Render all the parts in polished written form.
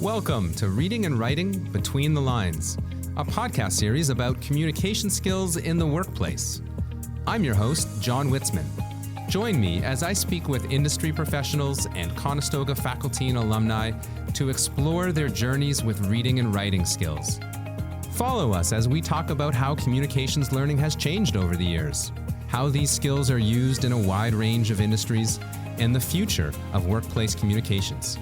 Welcome to Reading and Writing Between the Lines, a podcast series about communication skills in the workplace. I'm your host, John Witzman. Join me as I speak with industry professionals and Conestoga faculty and alumni to explore their journeys with reading and writing skills. Follow us as we talk about how communications learning has changed over the years, how these skills are used in a wide range of industries, and the future of workplace communications.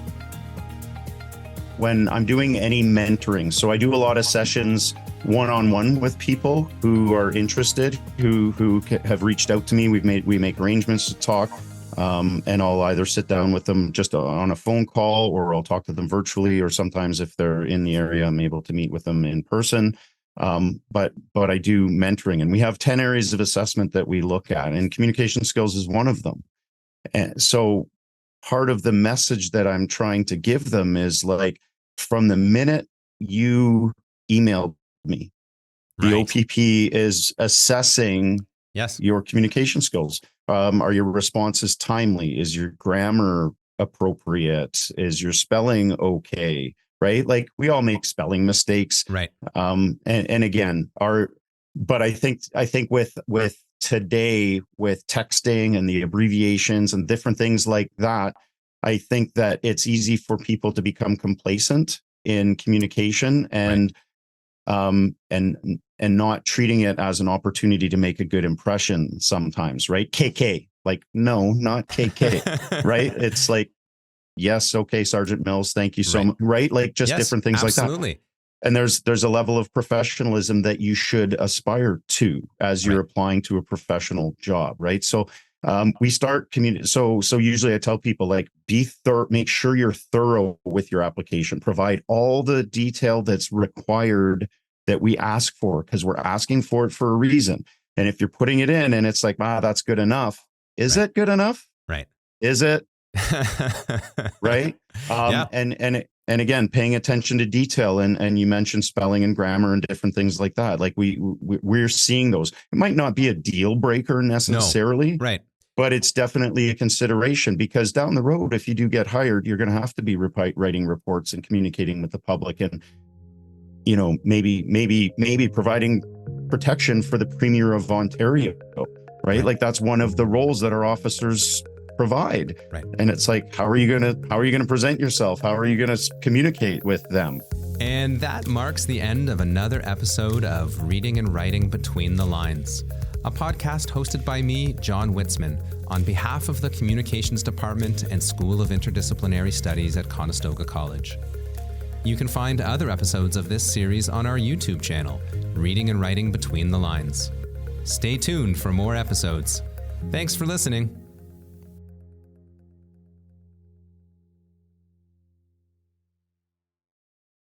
When I'm doing any mentoring, so I do a lot of sessions one-on-one with people who are interested, who have reached out to me. We make arrangements to talk, and I'll either sit down with them just on a phone call, or I'll talk to them virtually, or sometimes if they're in the area, I'm able to meet with them in person. But I do mentoring, and we have 10 areas of assessment that we look at, and communication skills is one of them. And so part of the message that I'm trying to give them is like, from the minute you emailed me, the OPP is assessing your communication skills. Are your responses timely? Is your grammar appropriate? Is your spelling okay? Right? Like, we all make spelling mistakes. Right. And again, but I think with today, with texting and the abbreviations and different things like that, I think that it's easy for people to become complacent in communication and not treating it as an opportunity to make a good impression sometimes, right? KK, like, no, not KK, right? It's like, yes, okay, Sergeant Mills, thank you so much, right? Like, just different things absolutely. Like that. And there's a level of professionalism that you should aspire to as you're applying to a professional job, right? So we start so usually I tell people, like, make sure you're thorough with your application. Provide all the detail that's required that we ask for, because we're asking for it for a reason. And if you're putting it in and it's like, that's good enough. Is it good enough? Right. Is it? Right. And again, paying attention to detail, and you mentioned spelling and grammar and different things like that. Like, we're seeing those. It might not be a deal breaker necessarily. No. Right. But it's definitely a consideration, because down the road, if you do get hired, you're going to have to be writing reports and communicating with the public, and, you know, maybe providing protection for the Premier of Ontario, right? Like, that's one of the roles that our officers provide. Right. And it's like, how are you going to present yourself? How are you going to communicate with them? And that marks the end of another episode of Reading and Writing Between the Lines, a podcast hosted by me, John Witzman, on behalf of the Communications Department and School of Interdisciplinary Studies at Conestoga College. You can find other episodes of this series on our YouTube channel, Reading and Writing Between the Lines. Stay tuned for more episodes. Thanks for listening.